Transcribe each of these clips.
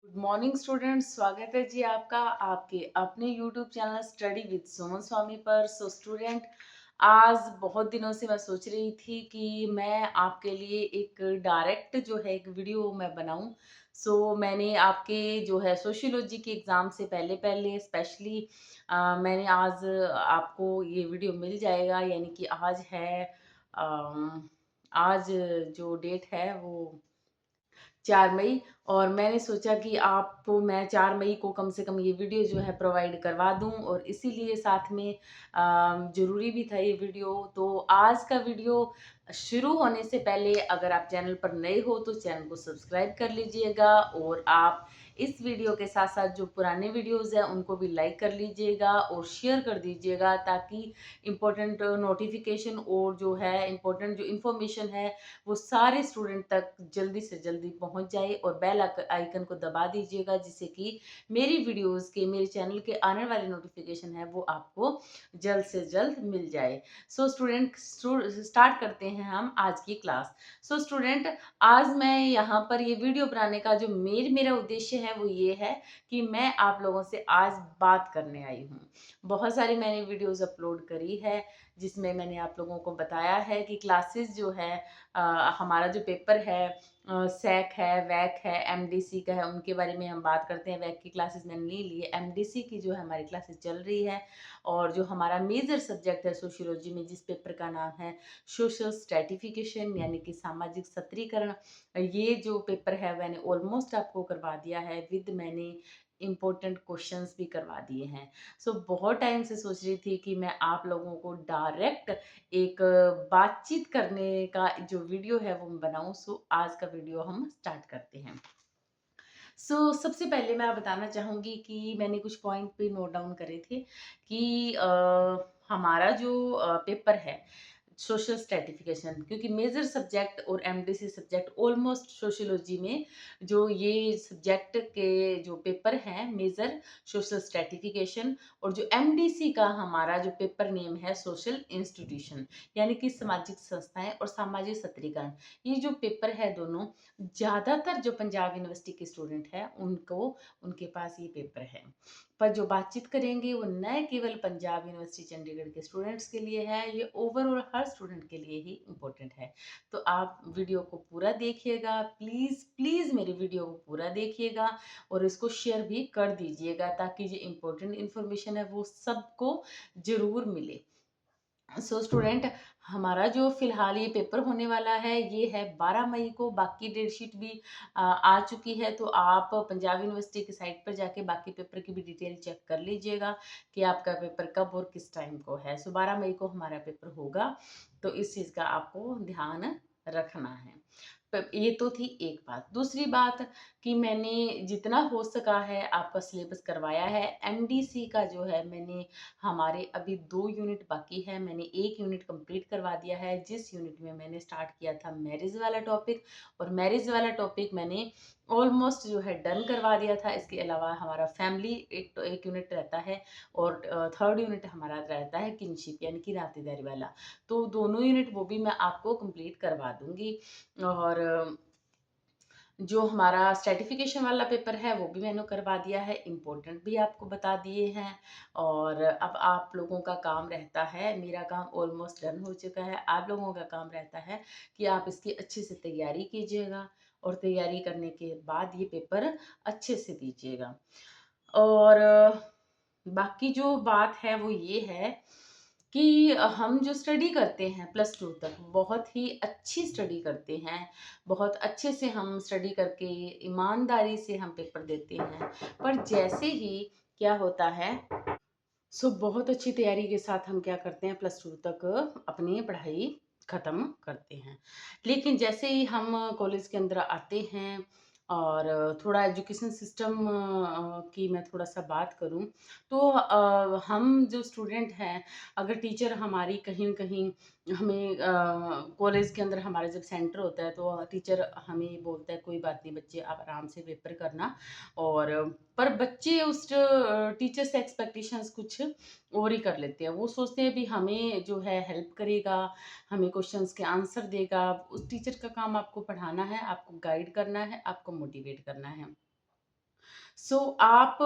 Good morning students, स्वागत है जी आपका आपके अपने यूट्यूब चैनल स्टडी विद सुमन स्वामी पर। सो स्टूडेंट, आज बहुत दिनों से मैं सोच रही थी कि मैं आपके लिए एक डायरेक्ट जो है एक वीडियो मैं बनाऊं। मैंने आपके जो है सोशियोलॉजी के एग्ज़ाम से पहले पहले स्पेशली मैंने आज आपको ये वीडियो मिल जाएगा, यानी कि आज है आज जो डेट है वो 4 मई। और मैंने सोचा कि आपको मैं 4 मई को कम से कम ये वीडियो जो है प्रोवाइड करवा दूँ, और इसीलिए साथ में ज़रूरी भी था ये वीडियो। तो आज का वीडियो शुरू होने से पहले अगर आप चैनल पर नए हो तो चैनल को सब्सक्राइब कर लीजिएगा, और आप इस वीडियो के साथ-साथ जो पुराने वीडियोज़ हैं उनको भी लाइक कर लीजिएगा और शेयर कर दीजिएगा, ताकि इम्पोर्टेंट नोटिफ़िकेशन और जो है इम्पोर्टेंट जो इन्फॉर्मेशन है वो सारे स्टूडेंट तक जल्दी से जल्दी पहुंच जाए। और बेल आइकन को दबा दीजिएगा, जिससे कि मेरी वीडियोस के मेरे चैनल के आने वाले नोटिफिकेशन है वो आपको जल्द से जल्द मिल जाए। स्टूडेंट, स्टार्ट करते हैं हम आज की क्लास। स्टूडेंट, आज मैं यहाँ पर ये वीडियो बनाने का जो मेरा उद्देश्य है वो ये है कि मैं आप लोगों से आज बात करने आई हूँ। बहुत सारी मैंने वीडियोस अपलोड करी है जिसमें मैंने आप लोगों को बताया है कि क्लासेस जो है हमारा जो पेपर है सैक है, वैक है, एमडीसी का है, उनके बारे में हम बात करते हैं। वैक की क्लासेस मैंने नहीं ली है, एमडीसी की जो है हमारी क्लासेस चल रही है। और जो हमारा मेजर सब्जेक्ट है सोशियोलॉजी में, जिस पेपर का नाम है सोशल स्ट्रेटिफिकेशन, यानी कि सामाजिक सत्रीकरण, ये जो पेपर है मैंने ऑलमोस्ट आपको करवा दिया है, विद मैंने इम्पोर्टेंट क्वेश्चंस भी करवा दिए हैं। बहुत टाइम से सोच रही थी कि मैं आप लोगों को डायरेक्ट एक बातचीत करने का जो वीडियो है वो मैं बनाऊं। आज का वीडियो हम स्टार्ट करते हैं। सबसे पहले मैं बताना चाहूँगी कि मैंने कुछ पॉइंट पे नोट डाउन करे थे कि हमारा जो पेपर है सोशल स्ट्रेटिफिकेशन, क्योंकि मेजर सब्जेक्ट और एमडीसी सब्जेक्ट ऑलमोस्ट सोशियोलॉजी में जो ये सब्जेक्ट के जो पेपर हैं मेजर सोशल स्ट्रेटिफिकेशन, और जो एमडीसी का हमारा जो पेपर नेम है सोशल इंस्टीट्यूशन, यानी कि सामाजिक संस्थाएं और सामाजिक सत्रीकरण। ये जो पेपर है दोनों, ज़्यादातर जो पंजाब यूनिवर्सिटी के स्टूडेंट हैं उनको उनके पास ये पेपर है। पर जो बातचीत करेंगे वो न केवल पंजाब यूनिवर्सिटी चंडीगढ़ के स्टूडेंट्स के लिए है, ये ओवरऑल हर स्टूडेंट के लिए ही इम्पोर्टेंट है। तो आप वीडियो को पूरा देखिएगा, प्लीज़ प्लीज़ मेरी वीडियो को पूरा देखिएगा और इसको शेयर भी कर दीजिएगा, ताकि जो इम्पोर्टेंट इन्फॉर्मेशन है वो सबको ज़रूर मिले। स्टूडेंट, हमारा जो फिलहाल ये पेपर होने वाला है ये है 12 मई को। बाकी डेट शीट भी आ चुकी है, तो आप पंजाब यूनिवर्सिटी की साइट पर जाके बाकी पेपर की भी डिटेल चेक कर लीजिएगा कि आपका पेपर कब और किस टाइम को है। 12 मई को हमारा पेपर होगा, तो इस चीज़ का आपको ध्यान रखना है। ये तो थी एक बात। दूसरी बात कि मैंने जितना हो सका है आपका सिलेबस करवाया है। एमडीसी का जो है मैंने हमारे अभी 2 यूनिट बाकी है, मैंने 1 यूनिट कंप्लीट करवा दिया है, जिस यूनिट में मैंने स्टार्ट किया था मैरिज वाला टॉपिक, और मैरिज वाला टॉपिक मैंने ऑलमोस्ट जो है डन करवा दिया था। इसके अलावा हमारा फैमिली एक यूनिट रहता है, और थर्ड यूनिट हमारा रहता है किनशिप, यानी कि नातेदारी वाला। तो दोनों यूनिट वो भी मैं आपको कंप्लीट करवा दूंगी। और जो हमारा सर्टिफिकेशन वाला पेपर है वो भी मैंने करवा दिया है, इम्पोर्टेंट भी आपको बता दिए हैं। और अब आप लोगों का काम रहता है, मेरा काम ऑलमोस्ट डन हो चुका है, आप लोगों का काम रहता है कि आप इसकी अच्छे से तैयारी कीजिएगा, और तैयारी करने के बाद ये पेपर अच्छे से दीजिएगा। और बाकी जो बात है वो ये है कि हम जो स्टडी करते हैं प्लस 2 तक बहुत ही अच्छी स्टडी करते हैं, बहुत अच्छे से हम स्टडी करके ईमानदारी से हम पेपर देते हैं। पर जैसे ही क्या होता है, बहुत अच्छी तैयारी के साथ हम क्या करते हैं, प्लस 2 तक अपनी पढ़ाई ख़त्म करते हैं। लेकिन जैसे ही हम कॉलेज के अंदर आते हैं, और थोड़ा एजुकेशन सिस्टम की मैं थोड़ा सा बात करूं, तो हम जो स्टूडेंट हैं, अगर टीचर हमारी कहीं न कहीं हमें कॉलेज के अंदर हमारा जब सेंटर होता है तो टीचर हमें बोलता है कोई बात नहीं बच्चे, आप आराम से पेपर करना। और पर बच्चे उस टीचर से एक्सपेक्टेशंस कुछ और ही कर लेते हैं। वो सोचते हैं भी हमें जो है हेल्प करेगा, हमें क्वेश्चंस के आंसर देगा। उस टीचर का काम आपको पढ़ाना है, आपको गाइड करना है, आपको मोटिवेट करना है। सो आप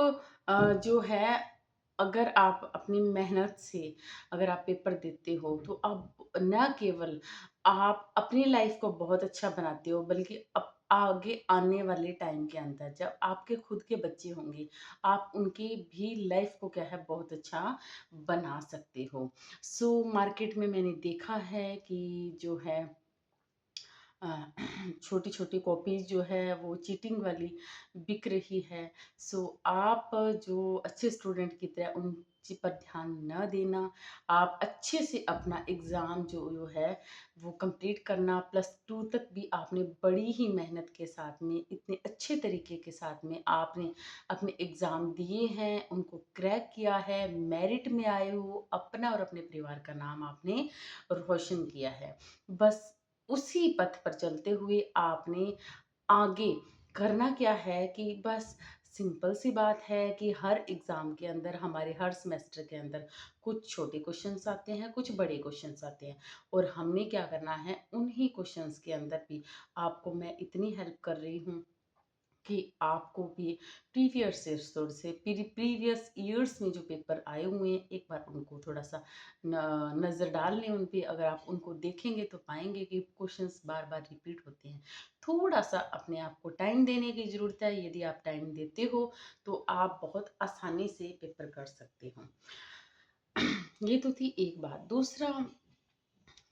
जो है, अगर आप अपनी मेहनत से अगर आप पेपर देते हो तो आप न केवल आप अपनी लाइफ को बहुत अच्छा बनाते हो, बल्कि आगे आने वाले टाइम के अंदर जब आपके खुद के बच्चे होंगे, आप उनकी भी लाइफ को क्या है बहुत अच्छा बना सकते हो। सो मार्केट में मैंने देखा है कि जो है छोटी-छोटी कॉपीज़ जो है वो चीटिंग वाली बिक रही है। सो आप जो अच्छे स्टूडेंट की तरह उन चीज़ पर ध्यान न देना, आप अच्छे से अपना एग्ज़ाम जो है वो कंप्लीट करना, प्लस 2 तक भी आपने बड़ी ही मेहनत के साथ में, इतने अच्छे तरीके के साथ में आपने अपने एग्ज़ाम दिए हैं, उनको क्रैक किया है, मेरिट में आए हो, अपना और अपने परिवार का नाम आपने रोशन किया है। बस उसी पथ पर चलते हुए आपने आगे करना क्या है कि बस सिंपल सी बात है कि हर एग्ज़ाम के अंदर, हमारे हर सेमेस्टर के अंदर कुछ छोटे क्वेश्चंस आते हैं, कुछ बड़े क्वेश्चंस आते हैं, और हमने क्या करना है उन्हीं क्वेश्चंस के अंदर भी आपको मैं इतनी हेल्प कर रही हूँ कि आपको भी प्रीवियस ईयर्स में जो पेपर आए हुए हैं, एक बार उनको थोड़ा सा नज़र डाल लें उन पे। अगर आप उनको देखेंगे तो पाएंगे कि क्वेश्चंस बार बार रिपीट होते हैं। थोड़ा सा अपने आप को टाइम देने की ज़रूरत है। यदि आप टाइम देते हो तो आप बहुत आसानी से पेपर कर सकते हो। ये तो थी एक बात। दूसरा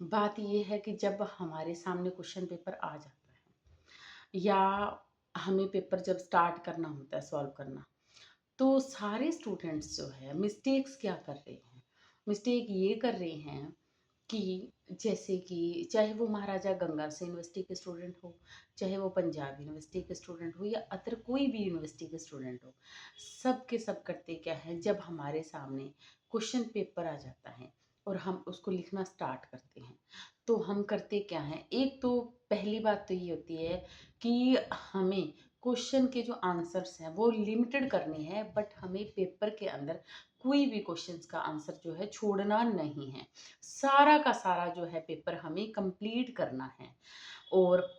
बात ये है कि जब हमारे सामने क्वेश्चन पेपर आ जाता है, या हमें पेपर जब स्टार्ट करना होता है सॉल्व करना, तो सारे स्टूडेंट्स जो है मिस्टेक्स क्या कर रहे हैं, मिस्टेक ये कर रहे हैं कि जैसे कि चाहे वो महाराजा गंगा से यूनिवर्सिटी के स्टूडेंट हो, चाहे वो पंजाब यूनिवर्सिटी के स्टूडेंट हो, या अदर कोई भी यूनिवर्सिटी के स्टूडेंट हो, सब के सब करते क्या है, जब हमारे सामने क्वेश्चन पेपर आ जाता है और हम उसको लिखना स्टार्ट करते हैं, तो हम करते क्या हैं, एक तो पहली बात तो ये होती है कि हमें क्वेश्चन के जो आंसर्स हैं वो लिमिटेड करने हैं, बट हमें पेपर के अंदर कोई भी क्वेश्चंस का आंसर जो है छोड़ना नहीं है। सारा का सारा जो है पेपर हमें कंप्लीट करना है। और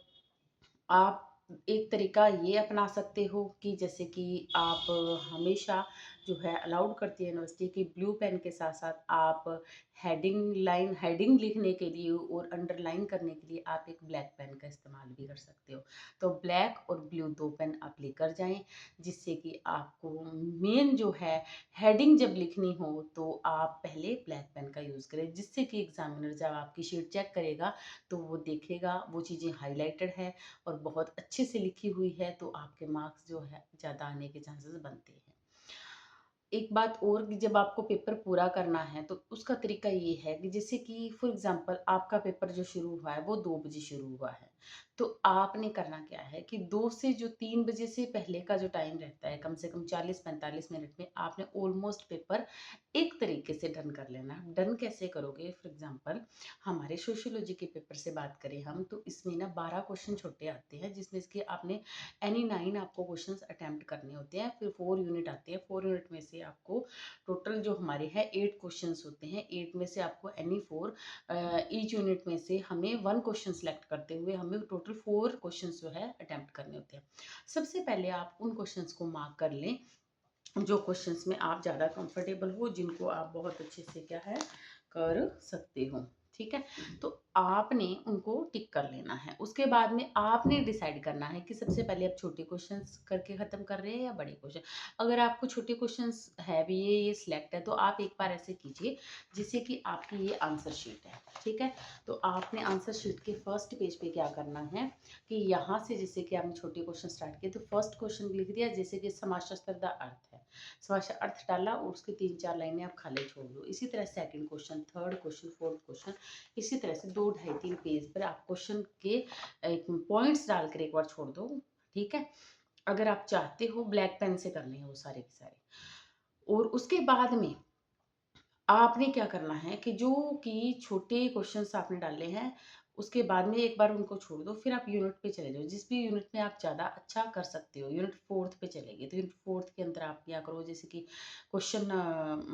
आप एक तरीका ये अपना सकते हो कि जैसे कि आप हमेशा जो है अलाउड करती है यूनिवर्सिटी की ब्लू पेन के साथ साथ आप हेडिंग लिखने के लिए और अंडरलाइन करने के लिए आप एक ब्लैक पेन का इस्तेमाल भी कर सकते हो। तो ब्लैक और ब्लू दो पेन आप लेकर जाएं, जिससे कि आपको मेन जो है हेडिंग जब लिखनी हो तो आप पहले ब्लैक पेन का यूज़ करें, जिससे कि एग्जामिनर जब आपकी शीट चेक करेगा तो वो देखेगा वो चीज़ें हाईलाइटेड है और बहुत अच्छे से लिखी हुई है, तो आपके मार्क्स जो है ज़्यादा आने के चांसेस बनते हैं। एक बात और कि जब आपको पेपर पूरा करना है तो उसका तरीका ये है कि जैसे कि फॉर एग्जांपल आपका पेपर जो शुरू हुआ है वो 2 बजे शुरू हुआ है, तो आपने करना क्या है कि 2 से जो 3 बजे से पहले का जो टाइम रहता है, कम से कम 40-45 मिनट में आपने ऑलमोस्ट पेपर एक तरीके से डन कर लेना है। डन कैसे करोगे, फॉर एग्जांपल हमारे सोशियोलॉजी के पेपर से बात करें हम, तो इसमें ना 12 क्वेश्चन छोटे आते हैं, जिसमें इसके आपने एनी 9 आपको क्वेश्चंस अटेम्प्ट करने होते हैं। फिर 4 यूनिट आते हैं, 4 यूनिट में से आपको टोटल जो हमारे हैं 8 क्वेश्चंस होते हैं। 8 में से आपको एनी 4 ईच यूनिट में से हमें 1 क्वेश्चन सेलेक्ट करते हुए हमें टोटल 4 क्वेश्चंस जो है अटेम्प्ट करने होते हैं। सबसे पहले आप उन क्वेश्चंस को मार्क कर लें जो क्वेश्चंस में आप ज़्यादा कंफर्टेबल हो, जिनको आप बहुत अच्छे से क्या है कर सकते हो। ठीक है, तो आपने उनको टिक कर लेना है। उसके बाद में आपने डिसाइड करना है कि सबसे पहले आप छोटे क्वेश्चंस करके ख़त्म कर रहे हैं या बड़े क्वेश्चन। अगर आपको छोटे क्वेश्चंस है भी ये सिलेक्ट है, तो आप एक बार ऐसे कीजिए जिससे कि आपकी ये आंसर शीट है। ठीक है, तो आपने आंसर शीट के फर्स्ट पेज पे क्या करना है कि यहाँ से जैसे कि आपने छोटे क्वेश्चन स्टार्ट किए, तो फर्स्ट क्वेश्चन लिख दिया, जैसे कि समासशास्त्र का अर्थ है, समास अर्थ डाला और उसके 3-4 लाइनें आप खाली छोड़ दो। इसी तरह second question, third question, fourth question, इसी तरह से 2 ढाई 3 पेज पर आप क्वेश्चन के पॉइंट्स डालकर एक बार छोड़ दो। ठीक है, अगर आप चाहते हो ब्लैक पेन से करने हैं वो सारे के सारे। और उसके बाद में आपने क्या करना है कि जो कि छोटे क्वेश्चंस आपने डाले हैं, उसके बाद में एक बार उनको छोड़ दो, फिर आप यूनिट पे चले जाओ। जिस भी यूनिट में आप ज़्यादा अच्छा कर सकते हो, यूनिट 4th पे चले गए, तो यूनिट 4th के अंदर आंसर आप किया करो। जैसे कि क्वेश्चन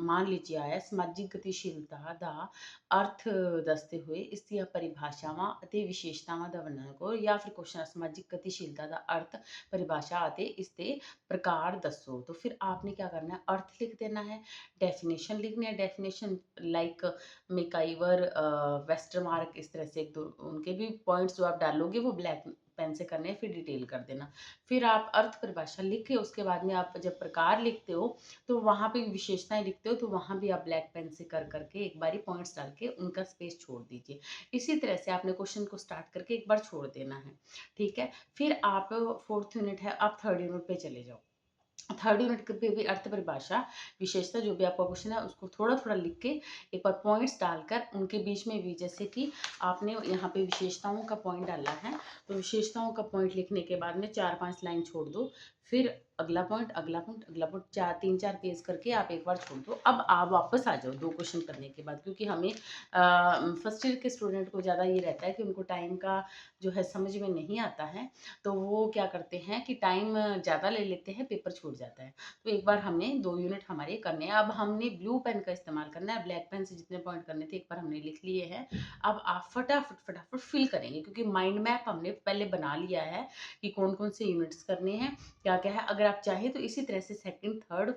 मान लीजिए आया, समाजिक गतिशीलता दा अर्थ दसते हुए इसकी परिभाषावां ਅਤੇ ਵਿਸ਼ੇਸ਼ਤਾਵਾਂ ਦਾ ਵਰਣਨ ਕਰੋ। या फिर क्वेश्चन समाजिक गतिशीलता का अर्थ परिभाषा ਅਤੇ इसके प्रकार दसो। तो फिर आपने क्या करना है, अर्थ लिख देना है, डेफिनेशन लिखनी है। डेफिनेशन लाइक मेकाइवर, वेस्टरमार्क, इस तरह से एक दो उनके भी पॉइंट्स जो आप डालोगे वो ब्लैक पेन से करने हैं, फिर डिटेल कर देना। फिर आप अर्थ परिभाषा लिख के उसके बाद में आप जब प्रकार लिखते हो तो वहाँ पे विशेषताएं लिखते हो, तो वहाँ भी आप ब्लैक पेन से कर करके एक बारी पॉइंट्स डाल के उनका स्पेस छोड़ दीजिए। इसी तरह से आपने क्वेश्चन को स्टार्ट करके एक बार छोड़ देना है, ठीक है। फिर आप फोर्थ यूनिट है, आप थर्ड यूनिट पे चले जाओ। थर्ड यूनिट पे भी अर्थ परिभाषा विशेषता जो भी आपका क्वेश्चन है उसको थोड़ा थोड़ा लिख के एक बार पॉइंट्स डालकर उनके बीच में भी, जैसे कि आपने यहाँ पे विशेषताओं का पॉइंट डाला है तो विशेषताओं का पॉइंट लिखने के बाद में 4-5 लाइन छोड़ दो, फिर अगला पॉइंट, अगला पॉइंट, अगला पॉइंट, 3-4 पेज करके आप एक बार छोड़ दो। अब आप वापस आ जाओ 2 क्वेश्चन करने के बाद, क्योंकि हमें फर्स्ट ईयर के स्टूडेंट को ज़्यादा ये रहता है कि उनको टाइम का जो है समझ में नहीं आता है, तो वो क्या करते हैं कि टाइम ज़्यादा ले लेते हैं, पेपर छूट जाता है। तो एक बार हमने 2 यूनिट हमारे करने हैं। अब हमने ब्लू पेन का इस्तेमाल करना है, ब्लैक पेन से जितने पॉइंट करने थे एक बार हमने लिख लिए हैं। अब आप फटाफट फटाफट फिल करेंगे, क्योंकि माइंड मैप हमने पहले बना लिया है कि कौन कौन से यूनिट्स करने हैं, क्या क्या है। अगर आप चाहें तो इसी तरह से सेकंड, थर्ड,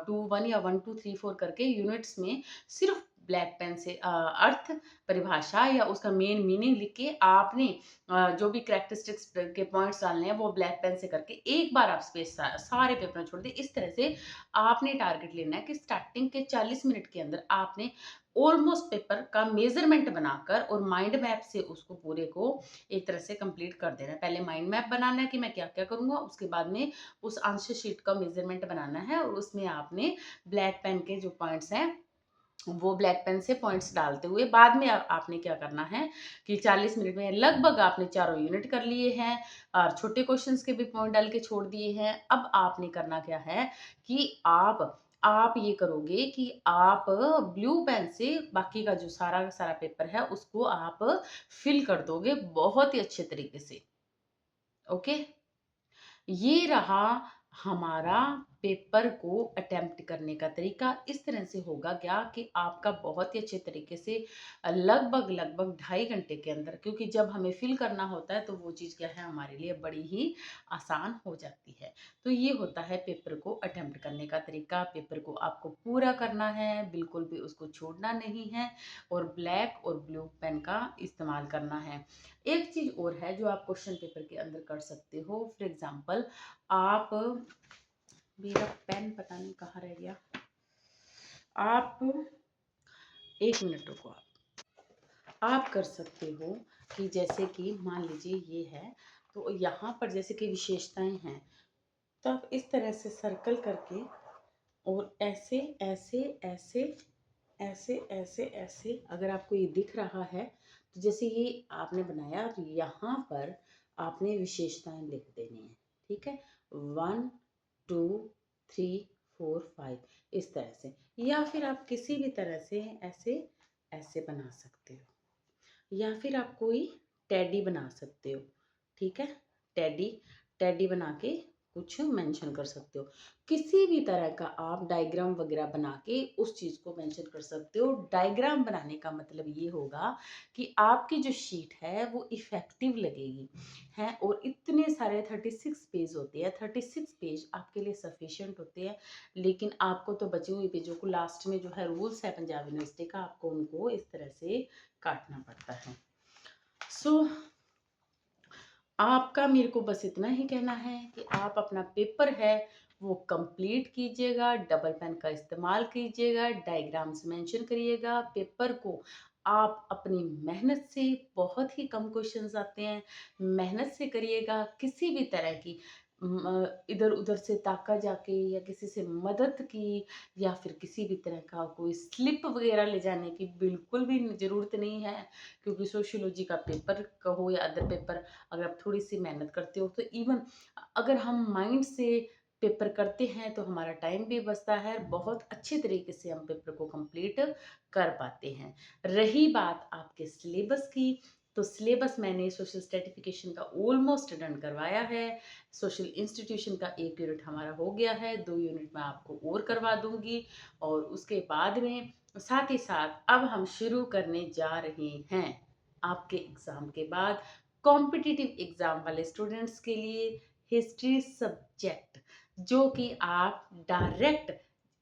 2-1 या 1-2-3-4 करके यूनिट्स में सिर्फ ब्लैक पेन से अर्थ परिभाषा या उसका मेन मीनिंग लिख के आपने जो भी कैरेक्टरिस्टिक्स के पॉइंट्स डालने हैं वो ब्लैक पेन से करके एक बार आप स्पेस सारे पेपर में छोड़ दें। इस तरह से आपने टारगेट लेना है कि स्टार्टिंग के 40 मिनट के अंदर आपने ऑलमोस्ट पेपर का मेजरमेंट बनाकर और माइंड मैप से उसको पूरे को एक तरह से कंप्लीट कर देना है। पहले माइंड मैप बनाना है कि मैं क्या क्या करूंगा, उसके बाद में उस आंसर शीट का मेजरमेंट बनाना है और उसमें आपने ब्लैक पेन के जो पॉइंट्स हैं वो ब्लैक पेन से पॉइंट्स डालते हुए बाद में आपने क्या करना है कि 40 मिनट में लगभग आपने चारों यूनिट कर लिए हैं और छोटे क्वेश्चंस के भी पॉइंट डाल के छोड़ दिए हैं। अब आपने करना क्या है कि आप ये करोगे कि आप ब्लू पेन से बाकी का जो सारा का सारा पेपर है उसको आप फिल कर दोगे बहुत ही अच्छे तरीके से। ओके, ये रहा हमारा पेपर को अटेम्प्ट करने का तरीका। इस तरह से होगा क्या कि आपका बहुत ही अच्छे तरीके से लगभग लगभग 2.5 घंटे के अंदर, क्योंकि जब हमें फिल करना होता है तो वो चीज़ क्या है हमारे लिए बड़ी ही आसान हो जाती है। तो ये होता है पेपर को अटेम्प्ट करने का तरीका। पेपर को आपको पूरा करना है, बिल्कुल भी उसको छोड़ना नहीं है और ब्लैक और ब्लू पेन का इस्तेमाल करना है। एक चीज़ और है जो आप क्वेश्चन पेपर के अंदर कर सकते हो। फॉर एग्जांपल, आप, मेरा पेन पता नहीं कहाँ रह गया, आप 1 मिनट रुको। आप कर सकते हो कि जैसे कि मान लीजिए ये है, तो यहाँ पर जैसे कि विशेषताएं हैं, तो आप इस तरह से सर्कल करके और ऐसे ऐसे ऐसे ऐसे ऐसे ऐसे, अगर आपको ये दिख रहा है तो जैसे ये आपने बनाया तो यहाँ पर आपने विशेषताएं लिख देनी है, ठीक है। 1 2 3 4 5 इस तरह से, या फिर आप किसी भी तरह से ऐसे ऐसे बना सकते हो, या फिर आप कोई टेडी बना सकते हो, ठीक है। टेडी टेडी बना के कुछ मेंशन कर सकते हो। किसी भी तरह का आप डायग्राम वगैरह बना के उस चीज़ को मेंशन कर सकते हो। डायग्राम बनाने का मतलब ये होगा कि आपकी जो शीट है वो इफ़ेक्टिव लगेगी है। और इतने सारे 36 पेज होते हैं, 36 पेज आपके लिए सफिशिएंट होते हैं, लेकिन आपको तो बचे हुए पेजों को लास्ट में जो है रूल्स है पंजाब यूनिवर्सिटी का, आपको उनको इस तरह से काटना पड़ता है। सो आपका मेरे को बस इतना ही कहना है कि आप अपना पेपर है वो कंप्लीट कीजिएगा, डबल पेन का इस्तेमाल कीजिएगा, डायग्राम्स मेंशन करिएगा। पेपर को आप अपनी मेहनत से, बहुत ही कम क्वेश्चंस आते हैं, मेहनत से करिएगा। किसी भी तरह की इधर उधर से ताका जाके या किसी से मदद की या फिर किसी भी तरह का कोई स्लिप वगैरह ले जाने की बिल्कुल भी ज़रूरत नहीं है, क्योंकि सोशियोलॉजी का पेपर कहो या अदर पेपर, अगर आप थोड़ी सी मेहनत करते हो तो इवन अगर हम माइंड से पेपर करते हैं तो हमारा टाइम भी बचता है, बहुत अच्छे तरीके से हम पेपर को कंप्लीट कर पाते हैं। रही बात आपके सिलेबस की, तो सिलेबस मैंने सोशल स्ट्रेटिफिकेशन का ऑलमोस्ट डन करवाया है। सोशल इंस्टीट्यूशन का 1 यूनिट हमारा हो गया है, 2 यूनिट मैं आपको और करवा दूंगी। और उसके बाद में साथ ही साथ अब हम शुरू करने जा रहे हैं आपके एग्ज़ाम के बाद कॉम्पिटिटिव एग्ज़ाम वाले स्टूडेंट्स के लिए हिस्ट्री सब्जेक्ट, जो कि आप डायरेक्ट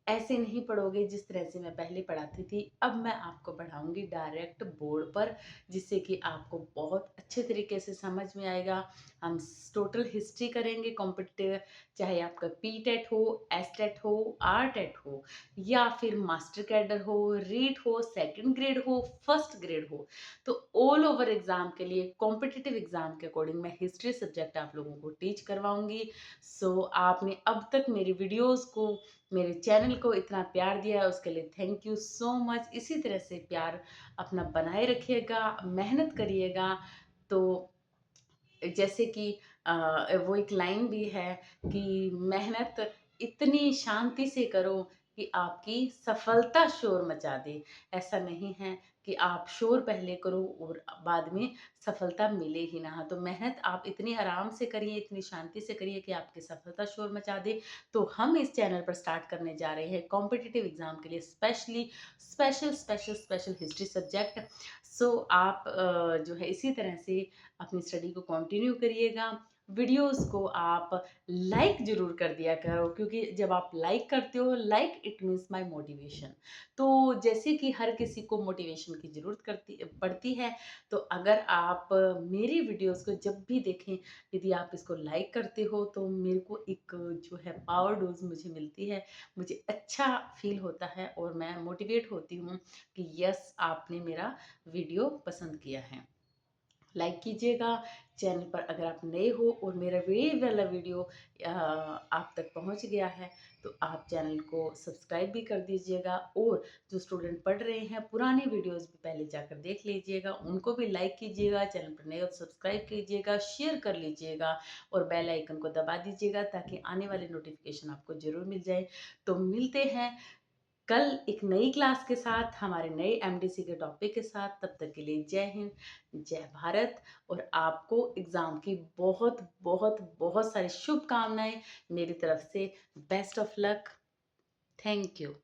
ऐसे नहीं पढ़ोगे जिस तरह से मैं पहले पढ़ाती थी। अब मैं आपको पढ़ाऊंगी डायरेक्ट बोर्ड पर, जिससे कि आपको बहुत अच्छे तरीके से समझ में आएगा। हम टोटल हिस्ट्री करेंगे कॉम्पिटिटिव, चाहे आपका पी टेट हो, एस टेट हो, आर टेट हो, या फिर मास्टर कैडर हो, रीट हो, सेकंड ग्रेड हो, फर्स्ट ग्रेड हो। तो ऑल ओवर एग्जाम के लिए कॉम्पिटिटिव एग्जाम के अकॉर्डिंग मैं हिस्ट्री सब्जेक्ट आप लोगों को टीच करवाऊंगी। सो आपने अब तक मेरी वीडियोस को, मेरे चैनल को इतना प्यार दिया है, उसके लिए थैंक यू सो मच। इसी तरह से प्यार अपना बनाए रखिएगा, मेहनत करिएगा। तो जैसे कि वो एक लाइन भी है कि मेहनत इतनी शांति से करो कि आपकी सफलता शोर मचा दे। ऐसा नहीं है कि आप शोर पहले करो और बाद में सफलता मिले ही ना। तो मेहनत आप इतनी आराम से करिए, इतनी शांति से करिए कि आपकी सफलता शोर मचा दे। तो हम इस चैनल पर स्टार्ट करने जा रहे हैं कॉम्पिटिटिव एग्जाम के लिए स्पेशली स्पेशल हिस्ट्री सब्जेक्ट। सो आप जो है इसी तरह से अपनी स्टडी को कंटिन्यू करिएगा। वीडियोस को आप लाइक जरूर कर दिया करो, क्योंकि जब आप लाइक करते हो, like it means my motivation. तो जैसे कि हर किसी को मोटिवेशन की ज़रूरत करती पड़ती है, तो अगर आप मेरी वीडियोस को जब भी देखें, यदि आप इसको लाइक करते हो तो मेरे को एक जो है पावर डोज मुझे मिलती है, मुझे अच्छा फील होता है और मैं मोटिवेट होती हूँ कि यस, आपने मेरा वीडियो पसंद किया है। लाइक कीजिएगा। चैनल पर अगर आप नए हो और मेरा वे वाला वीडियो आप तक पहुंच गया है, तो आप चैनल को सब्सक्राइब भी कर दीजिएगा। और जो स्टूडेंट पढ़ रहे हैं, पुराने वीडियोस भी पहले जाकर देख लीजिएगा, उनको भी लाइक कीजिएगा। चैनल पर नए हो तो सब्सक्राइब कीजिएगा, शेयर कर लीजिएगा और बेल आइकन को दबा दीजिएगा, ताकि आने वाले नोटिफिकेशन आपको ज़रूर मिल जाए। तो मिलते हैं कल एक नई क्लास के साथ, हमारे नए एमडीसी के टॉपिक के साथ। तब तक के लिए जय हिंद, जय भारत। और आपको एग्ज़ाम की बहुत बहुत बहुत सारी शुभकामनाएं मेरी तरफ से। Best of luck. Thank you.